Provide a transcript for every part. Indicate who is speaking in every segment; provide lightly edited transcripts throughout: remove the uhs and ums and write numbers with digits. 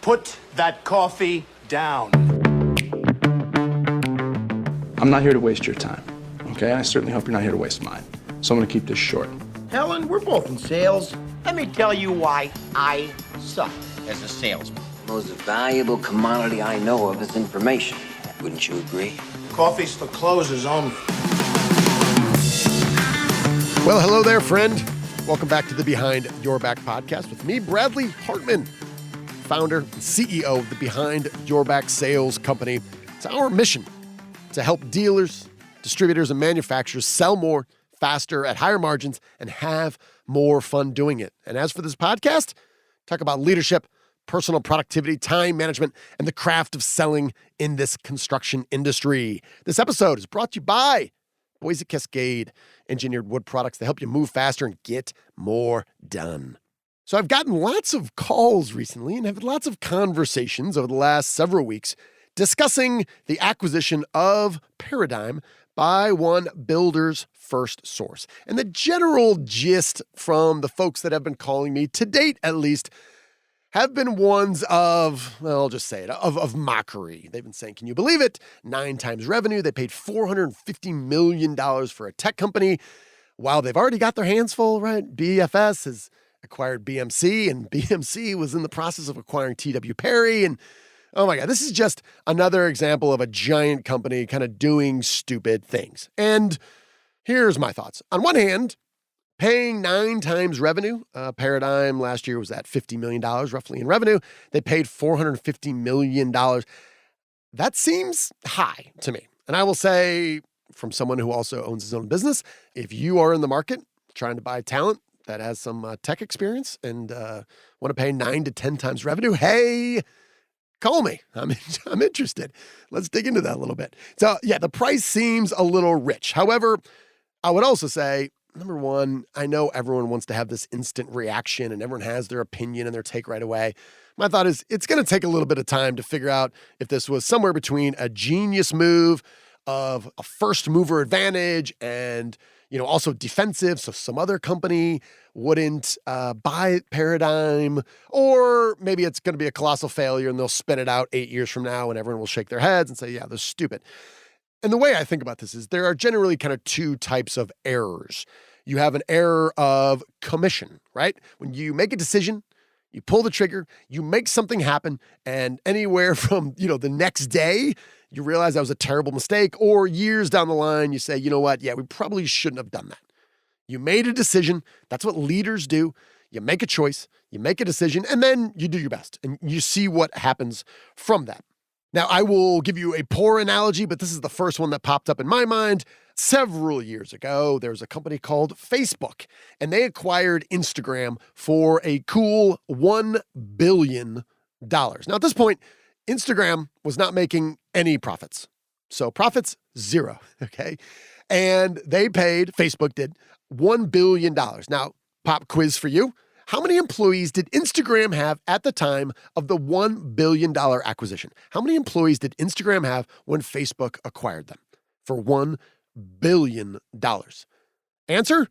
Speaker 1: Put that coffee down.
Speaker 2: I'm not here to waste your time, okay? I certainly hope you're not here to waste mine. So I'm gonna keep this short.
Speaker 3: Helen, we're both in sales. Let me tell you why I suck as a salesman.
Speaker 4: The most valuable commodity I know of is information. Wouldn't you agree?
Speaker 1: Coffee's for closers only.
Speaker 5: Well, hello there, friend. Welcome back to the Behind Your Back podcast with me, Bradley Hartman, founder and CEO of the Behind Your Back Sales Company. It's our mission to help dealers, distributors, and manufacturers sell more, faster, at higher margins, and have more fun doing it. And as for this podcast, talk about leadership, personal productivity, time management, and the craft of selling in this construction industry. This episode is brought to you by Boise Cascade Engineered Wood Products. They help you move faster and get more done. So I've gotten lots of calls recently and have had lots of conversations over the last several weeks discussing the acquisition of Paradigm by one Builders FirstSource. And the general gist from the folks that have been calling me, to date at least, have been ones of, well, I'll just say it, of mockery. They've been saying, can you believe it? 9 times revenue. They paid $450 million for a tech company while they've already got their hands full, right? BFS has acquired BMC, and BMC was in the process of acquiring TW Perry. And oh my God, this is just another example of a giant company kind of doing stupid things. And here's my thoughts. On one hand, paying 9 times revenue, Paradigm last year was at $50 million roughly in revenue. They paid $450 million. That seems high to me. And I will say, from someone who also owns his own business, if you are in the market trying to buy talent that has some tech experience and want to pay 9 to 10 times revenue, hey, call me. I'm interested. Let's dig into that a little bit. So yeah, the price seems a little rich. However, I would also say, number one, I know everyone wants to have this instant reaction and everyone has their opinion and their take right away. My thought is it's going to take a little bit of time to figure out if this was somewhere between a genius move of a first mover advantage and, also defensive. So some other company wouldn't buy Paradigm, or maybe it's going to be a colossal failure and they'll spin it out 8 years from now and everyone will shake their heads and say, yeah, they're stupid. And the way I think about this is there are generally kind of 2 types of errors. You have an error of commission, right? When you make a decision, you pull the trigger, you make something happen, and anywhere from, the next day, you realize that was a terrible mistake, or years down the line, you say, you know what? Yeah, we probably shouldn't have done that. You made a decision. That's what leaders do. You make a choice, you make a decision, and then you do your best, and you see what happens from that. Now, I will give you a poor analogy, but this is the first one that popped up in my mind. Several years ago, there was a company called Facebook, and they acquired Instagram for a cool $1 billion. Now, at this point, Instagram was not making any profits. So profits, 0, okay? And they paid, Facebook did, $1 billion. Now, pop quiz for you. How many employees did Instagram have at the time of the $1 billion acquisition? How many employees did Instagram have when Facebook acquired them for $1 billion? Answer,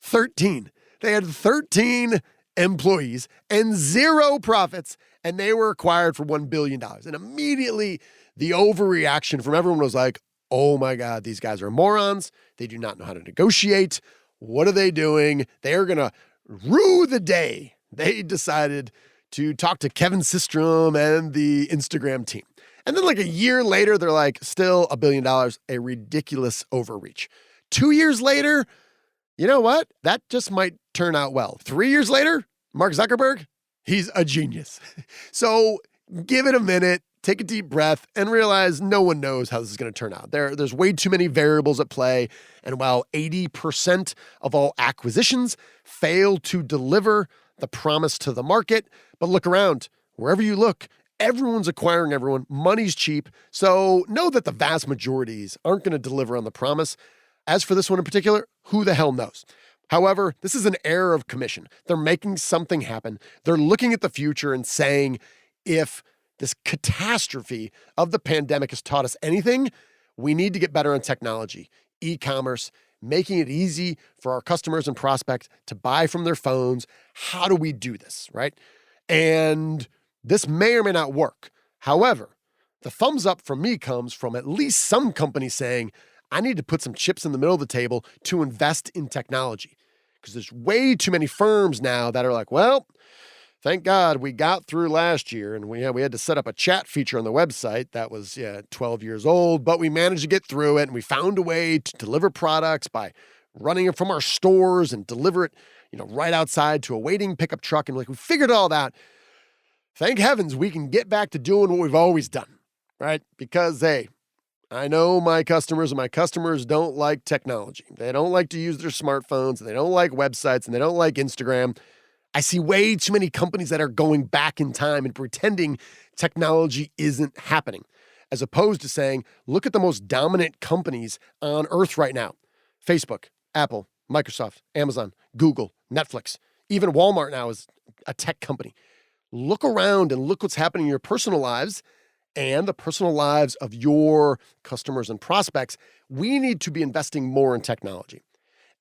Speaker 5: 13. They had 13 employees and 0 profits, and they were acquired for $1 billion. And immediately the overreaction from everyone was like, oh my God, these guys are morons. They do not know how to negotiate. What are they doing? They're going to rue the day they decided to talk to Kevin Systrom and the Instagram team. And then like a year later, they're like, still $1 billion, a ridiculous overreach. 2 years later, you know what? That just might turn out well. 3 years later, Mark Zuckerberg, he's a genius. So give it a minute, take a deep breath, and realize no one knows how this is going to turn out. There's way too many variables at play. And while 80% of all acquisitions fail to deliver the promise to the market, but look around, wherever you look, everyone's acquiring everyone, money's cheap. So know that the vast majorities aren't going to deliver on the promise. As for this one in particular, who the hell knows? However, this is an error of commission. They're making something happen. They're looking at the future and saying, if this catastrophe of the pandemic has taught us anything, we need to get better on technology, e-commerce, making it easy for our customers and prospects to buy from their phones. How do we do this, right? And This may or may not work. However, the thumbs up from me comes from at least some companies saying, I need to put some chips in the middle of the table to invest in technology. Because there's way too many firms now that are like, well, thank God we got through last year and we had to set up a chat feature on the website that was 12 years old, but we managed to get through it and we found a way to deliver products by running it from our stores and deliver it, right outside to a waiting pickup truck. And we figured all that. Thank heavens we can get back to doing what we've always done, right? Because, hey, I know my customers, and my customers don't like technology. They don't like to use their smartphones, and they don't like websites, and they don't like Instagram. I see way too many companies that are going back in time and pretending technology isn't happening, as opposed to saying, look at the most dominant companies on earth right now. Facebook, Apple, Microsoft, Amazon, Google, Netflix, even Walmart now is a tech company. Look around and look what's happening in your personal lives and the personal lives of your customers and prospects. We need to be investing more in technology.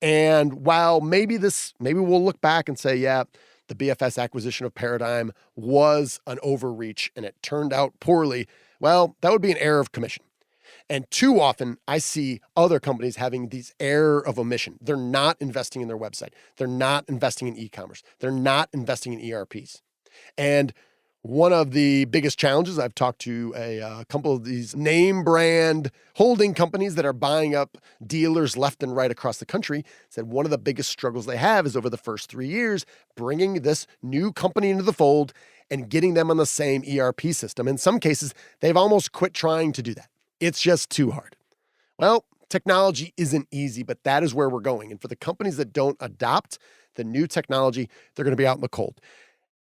Speaker 5: And while maybe we'll look back and say, yeah, the BFS acquisition of Paradigm was an overreach and it turned out poorly, well, that would be an error of commission. And too often I see other companies having these error of omission. They're not investing in their website. They're not investing in e-commerce. They're not investing in ERPs. And one of the biggest challenges, I've talked to a couple of these name brand holding companies that are buying up dealers left and right across the country, said one of the biggest struggles they have is over the first 3 years, bringing this new company into the fold and getting them on the same ERP system. In some cases, they've almost quit trying to do that. It's just too hard. Well, technology isn't easy, but that is where we're going. And for the companies that don't adopt the new technology, they're going to be out in the cold.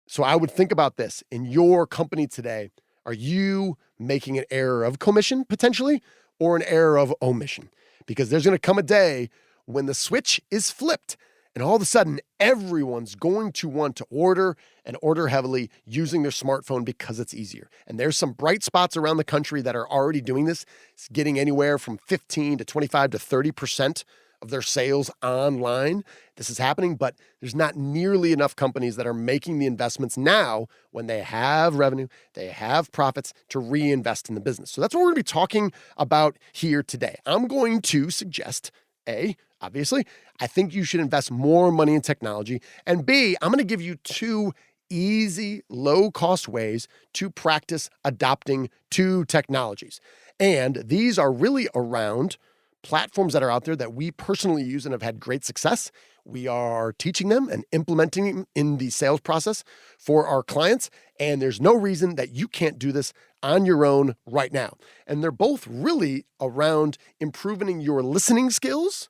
Speaker 5: So I would think about this. In your company today, are you making an error of commission potentially or an error of omission? Because there's going to come a day when the switch is flipped and all of a sudden everyone's going to want to order and order heavily using their smartphone because it's easier. And there's some bright spots around the country that are already doing this. It's getting anywhere from 15 to 25 to 30% of their sales online. This is happening, but there's not nearly enough companies that are making the investments now when they have revenue, they have profits to reinvest in the business. So that's what we're going to be talking about here today. I'm going to suggest, A, obviously, I think you should invest more money in technology. And B, I'm going to give you 2 easy, low-cost ways to practice adopting 2 technologies. And these are really around platforms that are out there that we personally use and have had great success. We are teaching them and implementing them in the sales process for our clients. And there's no reason that you can't do this on your own right now. And they're both really around improving your listening skills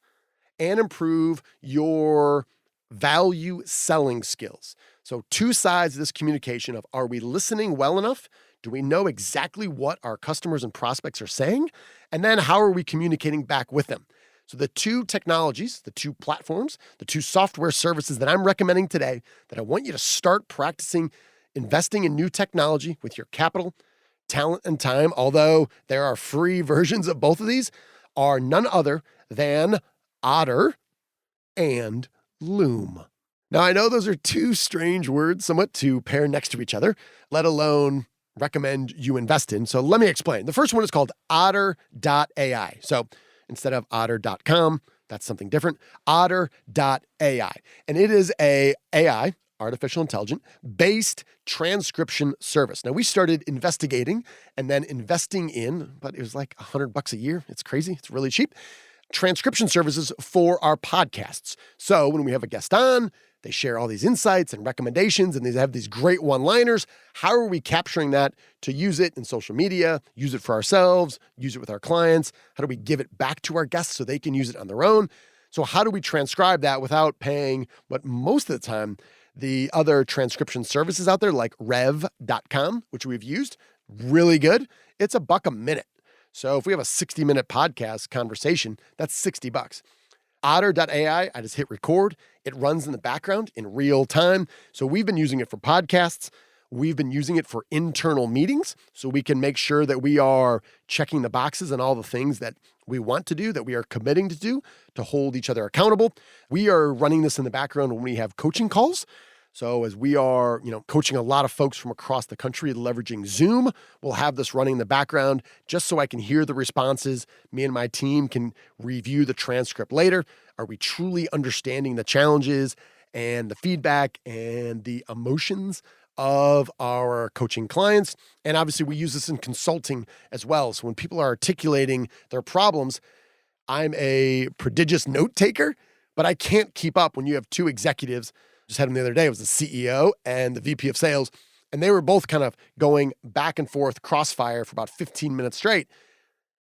Speaker 5: and improve your value selling skills. So 2 sides of this communication of, are we listening well enough? Do we know exactly what our customers and prospects are saying? And then how are we communicating back with them? So the 2 technologies, the 2 platforms, the 2 software services that I'm recommending today that I want you to start practicing investing in new technology with your capital, talent, and time, although there are free versions of both of these, are none other than Otter and Loom. Now, I know those are 2 strange words somewhat to pair next to each other, let alone recommend you invest in. So let me explain. The first one is called Otter.ai. So instead of Otter.com, that's something different, Otter.ai. And it is a AI, artificial intelligence, based transcription service. Now, we started investigating and then investing in, but it was like $100 a year. It's crazy. It's really cheap. Transcription services for our podcasts. So when we have a guest on, they share all these insights and recommendations, and they have these great one-liners. How are we capturing that to use it in social media, use it for ourselves, use it with our clients? How do we give it back to our guests so they can use it on their own? So how do we transcribe that without paying what most of the time the other transcription services out there like rev.com, which we've used, really good. It's $1 a minute. So if we have a 60-minute podcast conversation, that's $60. Otter.ai, I just hit record. It runs in the background in real time. So we've been using it for podcasts. We've been using it for internal meetings so we can make sure that we are checking the boxes and all the things that we want to do, that we are committing to do to hold each other accountable. We are running this in the background when we have coaching calls. So as we are, coaching a lot of folks from across the country leveraging Zoom, we'll have this running in the background just so I can hear the responses. Me and my team can review the transcript later. Are we truly understanding the challenges and the feedback and the emotions of our coaching clients? And obviously we use this in consulting as well. So when people are articulating their problems, I'm a prodigious note taker, but I can't keep up when you have two executives. Just had them the other day. It was the CEO and the VP of sales, and they were both kind of going back and forth crossfire for about 15 minutes straight.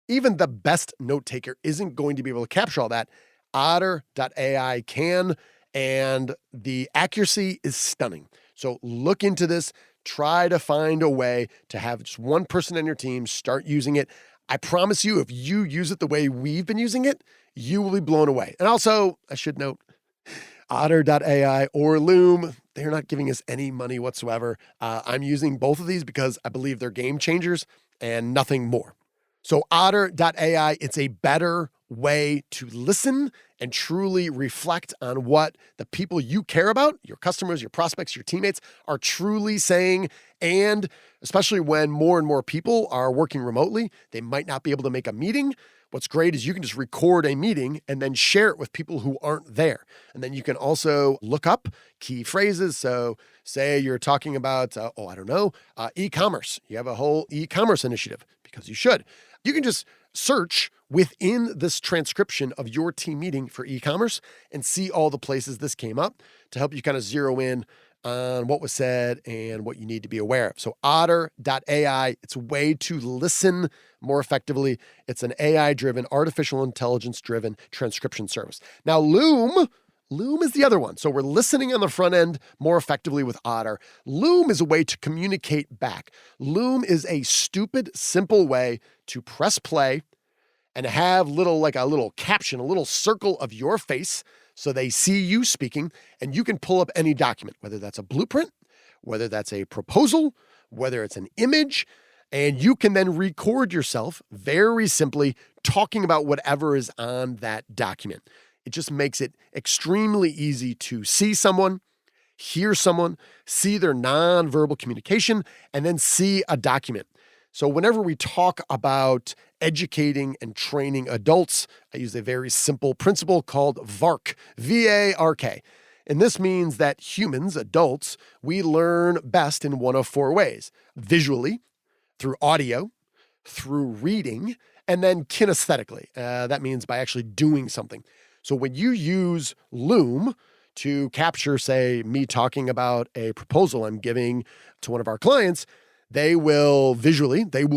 Speaker 5: Even the best note taker isn't going to be able to capture all that. Otter.ai can, and the accuracy is stunning. So look into this. Try to find a way to have just one person on your team start using it. I promise you, if you use it the way we've been using it, you will be blown away. And also, I should note, Otter.ai or Loom, they're not giving us any money whatsoever. I'm using both of these because I believe they're game changers and nothing more. So Otter.ai, it's a better way to listen and truly reflect on what the people you care about, your customers, your prospects, your teammates, are truly saying. And especially when more and more people are working remotely, they might not be able to make a meeting. What's great is you can just record a meeting and then share it with people who aren't there. And then you can also look up key phrases. So say you're talking about, e-commerce. You have a whole e-commerce initiative, because you should. You can just search within this transcription of your team meeting for e-commerce and see all the places this came up to help you kind of zero in on what was said and what you need to be aware of. So Otter.ai, it's a way to listen more effectively. It's an AI-driven, artificial intelligence-driven transcription service. Now, Loom is the other one. So we're listening on the front end more effectively with Otter. Loom is a way to communicate back. Loom is a stupid, simple way to press play and have a little caption, a little circle of your face, so they see you speaking, and you can pull up any document, whether that's a blueprint, whether that's a proposal, whether it's an image, and you can then record yourself very simply talking about whatever is on that document. It just makes it extremely easy to see someone, hear someone, see their nonverbal communication, and then see a document. So whenever we talk about educating and training adults, I use a very simple principle called VARK, V-A-R-K. And this means that humans, adults, we learn best in one of four ways: visually, through audio, through reading, and then kinesthetically. That means by actually doing something. So when you use Loom to capture, say, me talking about a proposal I'm giving to one of our clients, they will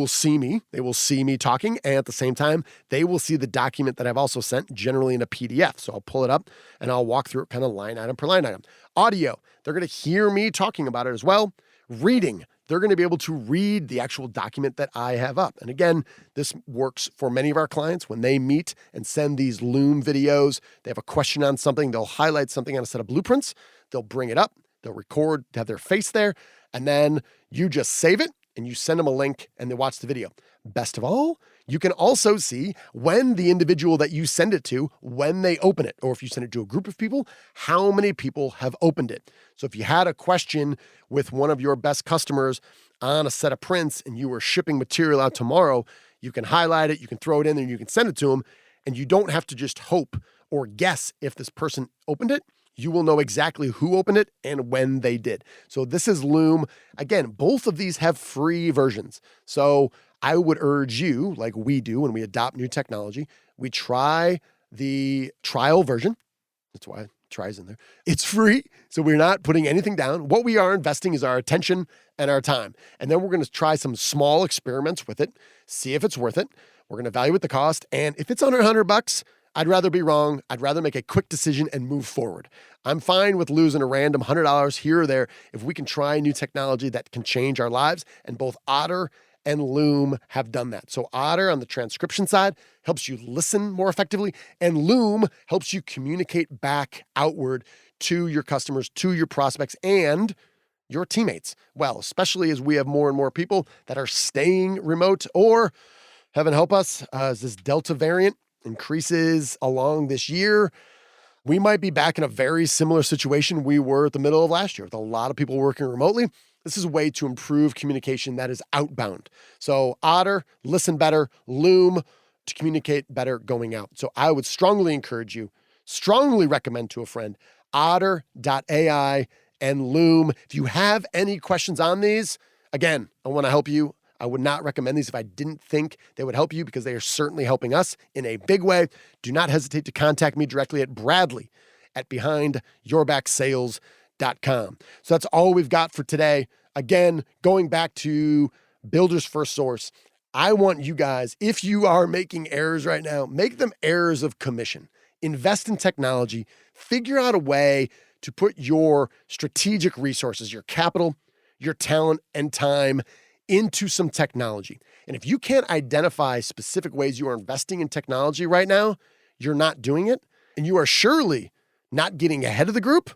Speaker 5: see me talking, and at the same time, they will see the document that I've also sent, generally in a PDF. So I'll pull it up and I'll walk through it kind of line item per line item. Audio, they're going to hear me talking about it as well. Reading, they're going to be able to read the actual document that I have up. And again, this works for many of our clients when they meet and send these Loom videos. They have a question on something, they'll highlight something on a set of blueprints, they'll bring it up, they'll record, have their face there, and then you just save it and you send them a link and they watch the video. Best of all, you can also see when the individual that you send it to, when they open it, or if you send it to a group of people, how many people have opened it. So if you had a question with one of your best customers on a set of prints and you were shipping material out tomorrow, you can highlight it, you can throw it in there, and you can send it to them, and you don't have to just hope or guess if this person opened it. You will know exactly who opened it and when they did. So this is Loom. Again, both of these have free versions. So I would urge you, like we do when we adopt new technology, we try the trial version. That's why try's in there. It's free, so we're not putting anything down. What we are investing is our attention and our time. And then we're going to try some small experiments with it, see if it's worth it. We're going to evaluate the cost. And if it's under $100, I'd rather be wrong. I'd rather make a quick decision and move forward. I'm fine with losing a random $100 here or there if we can try new technology that can change our lives. And both Otter and Loom have done that. So Otter on the transcription side helps you listen more effectively, and Loom helps you communicate back outward to your customers, to your prospects, and your teammates. Well, especially as we have more and more people that are staying remote, or heaven help us, as this Delta variant increases along this year, we might be back in a very similar situation we were at the middle of last year with a lot of people working remotely. This is a way to improve communication that is outbound. So Otter, listen better, Loom to communicate better going out. So I would strongly encourage you, strongly recommend to a friend, Otter.ai and Loom. If you have any questions on these, again, I want to help you. I would not recommend these if I didn't think they would help you, because they are certainly helping us in a big way. Do not hesitate to contact me directly at bradley@behindyourbacksales.com. So that's all we've got for today. Again, going back to Builders FirstSource, I want you guys, if you are making errors right now, make them errors of commission. Invest in technology. Figure out a way to put your strategic resources, your capital, your talent, and time into some technology. And if you can't identify specific ways you are investing in technology right now, you're not doing it, and you are surely not getting ahead of the group,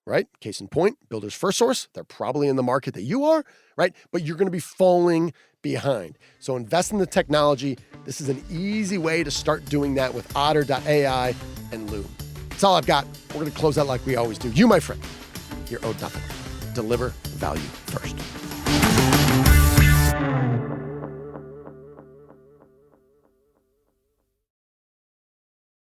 Speaker 5: right? Case in point, Builders FirstSource, they're probably in the market that you are, right? But you're going to be falling behind. So invest in the technology. This is an easy way to start doing that with Otter.ai and Loom. That's all I've got. We're going to close out like we always do. You, my friend, you're owed nothing. Deliver value first.